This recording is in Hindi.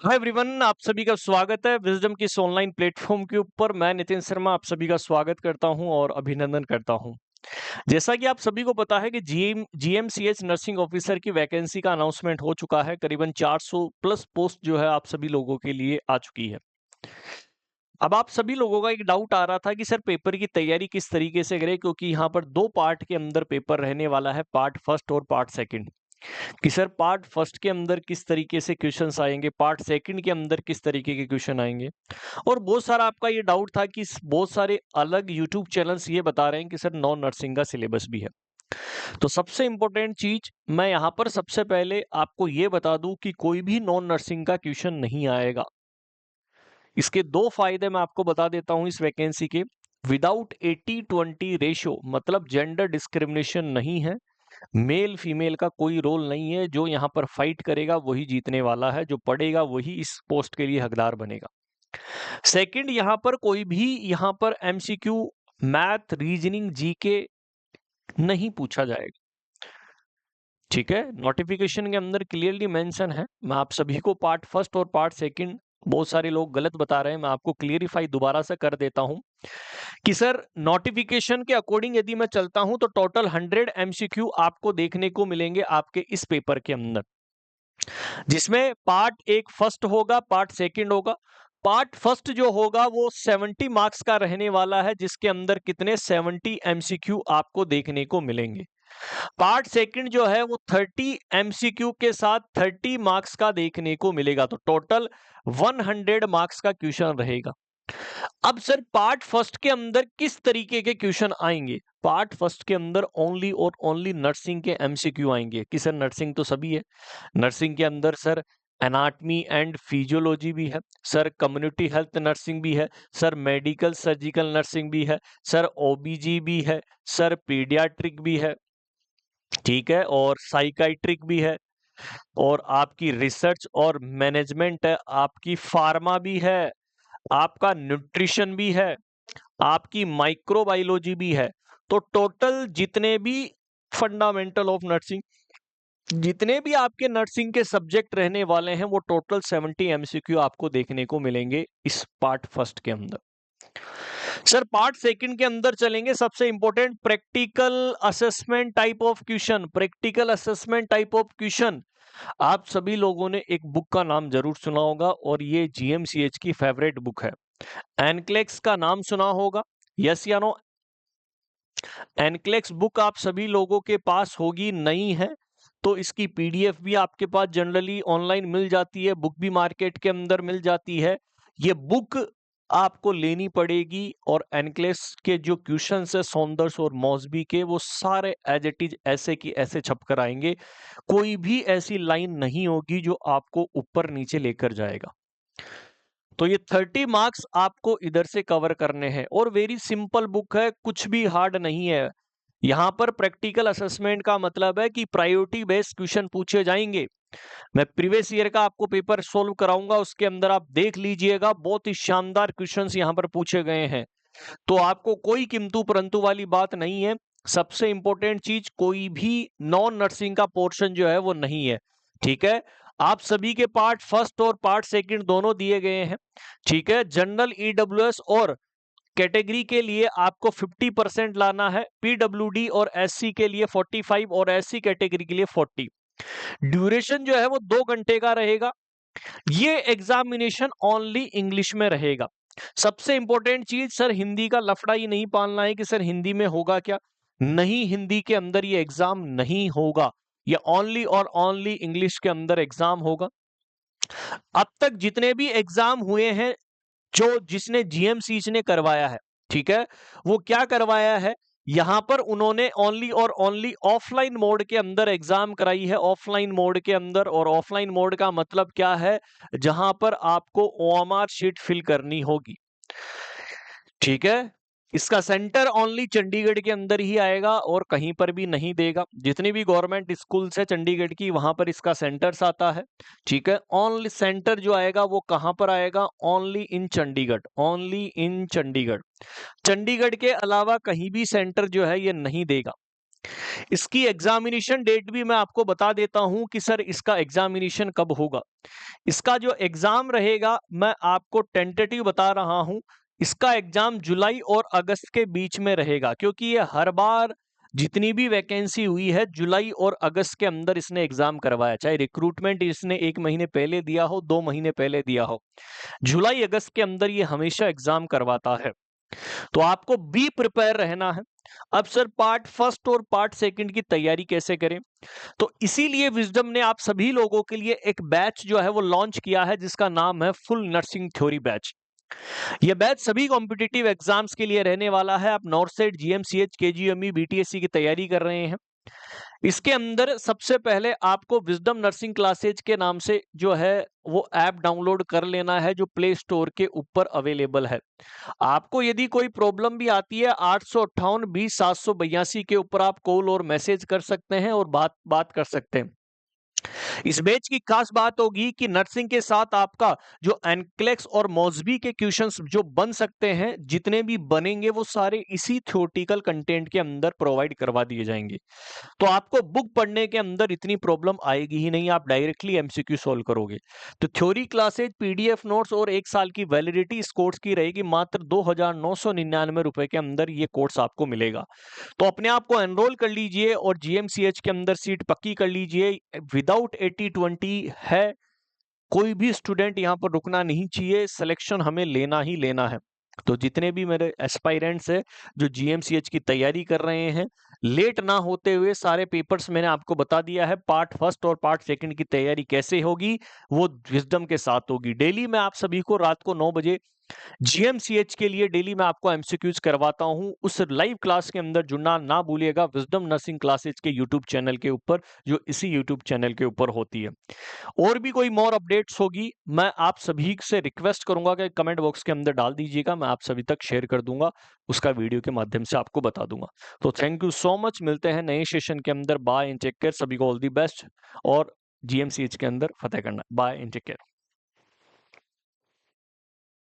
हाय एवरीवन, आप सभी का स्वागत है विजडम की इस ऑनलाइन प्लेटफॉर्म के ऊपर। मैं नितिन शर्मा आप सभी का स्वागत करता हूं और अभिनंदन करता हूं। जैसा कि आप सभी को पता है कि जीएमसीएच नर्सिंग ऑफिसर की वैकेंसी का अनाउंसमेंट हो चुका है। करीबन 400 प्लस पोस्ट जो है आप सभी लोगों के लिए आ चुकी है। अब आप सभी लोगों का एक डाउट आ रहा था कि सर पेपर की तैयारी किस तरीके से करें, क्योंकि यहाँ पर दो पार्ट के अंदर पेपर रहने वाला है, पार्ट फर्स्ट और पार्ट सेकंड। कि सर पार्ट फर्स्ट के अंदर किस तरीके से क्वेश्चंस आएंगे, पार्ट सेकंड के अंदर किस तरीके के क्वेश्चन आएंगे। और बहुत सारा आपका ये डाउट था कि बहुत सारे अलग यूट्यूब चैनल्स ये बता रहे हैं कि सर नॉन नर्सिंग का सिलेबस भी है। तो सबसे इंपॉर्टेंट चीज मैं यहाँ पर सबसे पहले आपको ये बता दूं कि कोई भी नॉन नर्सिंग का क्वेश्चन नहीं आएगा। इसके दो फायदे मैं आपको बता देता हूं इस वैकेंसी के। विदाउट 80-20 रेशियो, मतलब जेंडर डिस्क्रिमिनेशन नहीं है। मेल फीमेल का कोई रोल नहीं है। जो यहाँ पर फाइट करेगा वही जीतने वाला है, जो पढ़ेगा वही इस पोस्ट के लिए हकदार बनेगा। सेकंड, यहाँ पर कोई भी यहाँ पर एमसीक्यू, मैथ, रीजनिंग, जीके नहीं पूछा जाएगा। ठीक है, नोटिफिकेशन के अंदर क्लियरली मेंशन है। मैं आप सभी को पार्ट फर्स्ट और पार्ट सेकंड, बहुत सारे लोग गलत बता रहे हैं, मैं आपको क्लियरिफाई दोबारा से कर देता हूं कि सर नोटिफिकेशन के अकॉर्डिंग यदि मैं चलता हूं तो टोटल 100 एमसीक्यू आपको देखने को मिलेंगे आपके इस पेपर के अंदर, जिसमें पार्ट एक फर्स्ट होगा, पार्ट सेकंड होगा। पार्ट फर्स्ट जो होगा वो 70 मार्क्स का रहने वाला है, जिसके अंदर कितने 70 एमसीक्यू आपको देखने को मिलेंगे। पार्ट सेकंड जो है वो 30 एमसीक्यू के साथ 30 मार्क्स का देखने को मिलेगा, तो टोटल 100 मार्क्स का क्वेश्चन रहेगा। अब सर पार्ट फर्स्ट के अंदर किस तरीके के क्वेश्चन आएंगे? पार्ट फर्स्ट के अंदर ओनली और ओनली नर्सिंग के एमसीक्यू आएंगे। कि सर नर्सिंग तो सभी है, नर्सिंग के अंदर सर एनाटमी एंड फिजियोलॉजी भी है, सर कम्युनिटी हेल्थ नर्सिंग भी है, सर मेडिकल सर्जिकल नर्सिंग भी है, सर ओबीजी भी है, सर पीडियाट्रिक भी है, ठीक है, और साइकाइट्रिक भी है, और आपकी रिसर्च और मैनेजमेंट है, आपकी फार्मा भी है, आपका न्यूट्रिशन भी है, आपकी माइक्रोबायोलॉजी भी है। तो टोटल जितने भी फंडामेंटल ऑफ नर्सिंग, जितने भी आपके नर्सिंग के सब्जेक्ट रहने वाले हैं, वो टोटल 70 एमसीक्यू आपको देखने को मिलेंगे इस पार्ट फर्स्ट के अंदर। सर पार्ट सेकंड के अंदर चलेंगे, सबसे important practical assessment type of question. Practical assessment type of question, आप सभी लोगों ने एक बुक का नाम जरूर सुना होगा और ये जीएमसीएच की फेवरेट बुक है। एनक्लेक्स का नाम सुना होगा, यस या नो? एनक्लेक्स बुक आप सभी लोगों के पास होगी, नहीं है तो इसकी पीडीएफ भी आपके पास जनरली ऑनलाइन मिल जाती है, बुक भी मार्केट के अंदर मिल जाती है। ये बुक आपको लेनी पड़ेगी, और एनक्लेक्स के जो क्वेश्चंस है सौंदर्स और मौसबी के, वो सारे एज इट इज ऐसे की ऐसे छप कर आएंगे। कोई भी ऐसी लाइन नहीं होगी जो आपको ऊपर नीचे लेकर जाएगा। तो ये 30 मार्क्स आपको इधर से कवर करने हैं, और वेरी सिंपल बुक है, कुछ भी हार्ड नहीं है। यहाँ पर प्रैक्टिकल असेसमेंट का मतलब है कि प्रायोरिटी बेस्ड क्वेश्चन पूछे जाएंगे। मैं प्रीवियस ईयर का आपको पेपर सोल्व कराऊंगा, उसके अंदर आप देख लीजिएगा, बहुत ही शानदार क्वेश्चंस यहाँ पर पूछे गए हैं। तो आपको कोई किंतु परंतु वाली बात नहीं है। सबसे इंपॉर्टेंट चीज, कोई भी नॉन नर्सिंग का पोर्शन जो है वो नहीं है। ठीक है, आप सभी के पार्ट फर्स्ट और पार्ट सेकंड दोनों दिए गए हैं। ठीक है, जनरल ईडब्ल्यूएस और कैटेगरी के लिए आपको 50% लाना है, पीडब्ल्यूडी और एससी के लिए 45 और एससी कैटेगरी के लिए 40। ड्यूरेशन जो है वो 2 घंटे का रहेगा। ये एग्जामिनेशन ओनली इंग्लिश में रहेगा। सबसे इंपॉर्टेंट चीज, सर हिंदी का लफड़ा ही नहीं पालना है कि सर हिंदी में होगा क्या। नहीं, हिंदी के अंदर ये एग्जाम नहीं होगा, ये ओनली और ओनली इंग्लिश के अंदर एग्जाम होगा। अब तक जितने भी एग्जाम हुए हैं, जो जिसने जीएमसीच ने करवाया है, ठीक है, वो क्या करवाया है, यहां पर उन्होंने ओनली और ओनली ऑफलाइन मोड के अंदर एग्जाम कराई है। ऑफलाइन मोड के अंदर, और ऑफलाइन मोड का मतलब क्या है, जहां पर आपको ओएमआर शीट फिल करनी होगी। ठीक है, इसका सेंटर ओनली चंडीगढ़ के अंदर ही आएगा और कहीं पर भी नहीं देगा। जितनी भी गवर्नमेंट स्कूल्स है चंडीगढ़ की, वहां पर इसका सेंटर्स आता है। ठीक है, ओनली सेंटर जो आएगा वो कहां पर आएगा, only in Chandigarh, only in Chandigarh. Chandigarh के अलावा कहीं भी सेंटर जो है ये नहीं देगा। इसकी एग्जामिनेशन डेट भी मैं आपको बता देता हूं कि सर इसका एग्जामिनेशन कब होगा। इसका जो एग्जाम रहेगा मैं आपको टेंटेटिव बता रहा हूं, इसका एग्जाम जुलाई और अगस्त के बीच में रहेगा, क्योंकि ये हर बार जितनी भी वैकेंसी हुई है जुलाई और अगस्त के अंदर इसने एग्जाम करवाया, चाहे रिक्रूटमेंट इसने 1 महीने पहले दिया हो, 2 महीने पहले दिया हो, जुलाई अगस्त के अंदर ये हमेशा एग्जाम करवाता है। तो आपको बी प्रिपेयर रहना है। अब सर पार्ट फर्स्ट और पार्ट सेकंड की तैयारी कैसे करें? तो इसीलिए विजडम ने आप सभी लोगों के लिए एक बैच जो है वो लॉन्च किया है, जिसका नाम है फुल नर्सिंग थ्योरी बैच। यह बैच सभी कॉम्पिटिटिव एग्जाम्स के लिए रहने वाला है। आप नॉर्सेट, जीएमसीएच, केजीएमई, बीटीएससी की तैयारी कर रहे हैं, इसके अंदर सबसे पहले आपको विजडम नर्सिंग क्लासेज के नाम से जो है वो ऐप डाउनलोड कर लेना है, जो प्ले स्टोर के ऊपर अवेलेबल है। आपको यदि कोई प्रॉब्लम भी आती है, 858-20-782 के ऊपर आप कॉल और मैसेज कर सकते हैं और बात कर सकते हैं। इस बैच की खास बात होगी कि नर्सिंग के साथ आपका जो एनक्लेक्स और मॉस्बी के क्वेश्चंस जो बन सकते हैं, जितने भी बनेंगे वो सारे इसी थ्योरेटिकल कंटेंट के अंदर प्रोवाइड करवा दिए जाएंगे। तो आपको बुक पढ़ने के अंदर इतनी प्रॉब्लम आएगी ही नहीं, आप डायरेक्टली एमसीक्यू सॉल्व करोगे। तो थ्योरी क्लासेज, पीडीएफ नोट्स और 1 साल की वैलिडिटी इस कोर्स की रहेगी मात्र 2,999 रुपए के अंदर ये कोर्स आपको मिलेगा। तो अपने आप को एनरोल कर लीजिए और जीएमसीएच के अंदर सीट पक्की कर लीजिए। विदाउट 80-20 है, कोई भी स्टूडेंट यहाँ पर रुकना नहीं चाहिए, सिलेक्शन हमें लेना ही लेना है। तो जितने भी मेरे एस्पायरेंट्स हैं जो जीएमसीएच की तैयारी कर रहे हैं, लेट ना होते हुए सारे पेपर्स मैंने आपको बता दिया है। पार्ट फर्स्ट और पार्ट सेकंड की तैयारी कैसे होगी वो विजडम के साथ होगी। डेली मैं आप सभी को रात को 9 बजे जीएमसीएच के लिए डेली मैं आपको एमसीक्यूज करवाता हूं। उस लाइव क्लास के अंदर जुड़ना ना भूलिएगा, विजडम नर्सिंग क्लासेज के यूट्यूब चैनल के ऊपर, जो इसी यूट्यूब चैनल के ऊपर होती है। और भी कोई मोर अपडेट्स होगी मैं आप सभी से रिक्वेस्ट करूंगा कि कमेंट बॉक्स के अंदर डाल दीजिएगा, मैं आप सभी तक शेयर कर दूंगा, उसका वीडियो के माध्यम से आपको बता दूंगा। तो थैंक यू सो मच, मिलते हैं नए सेशन के अंदर। बाय एंड टेक केयर, सभी को ऑल दी बेस्ट और जीएमसीएच के अंदर फतेह करना। Bye and take care.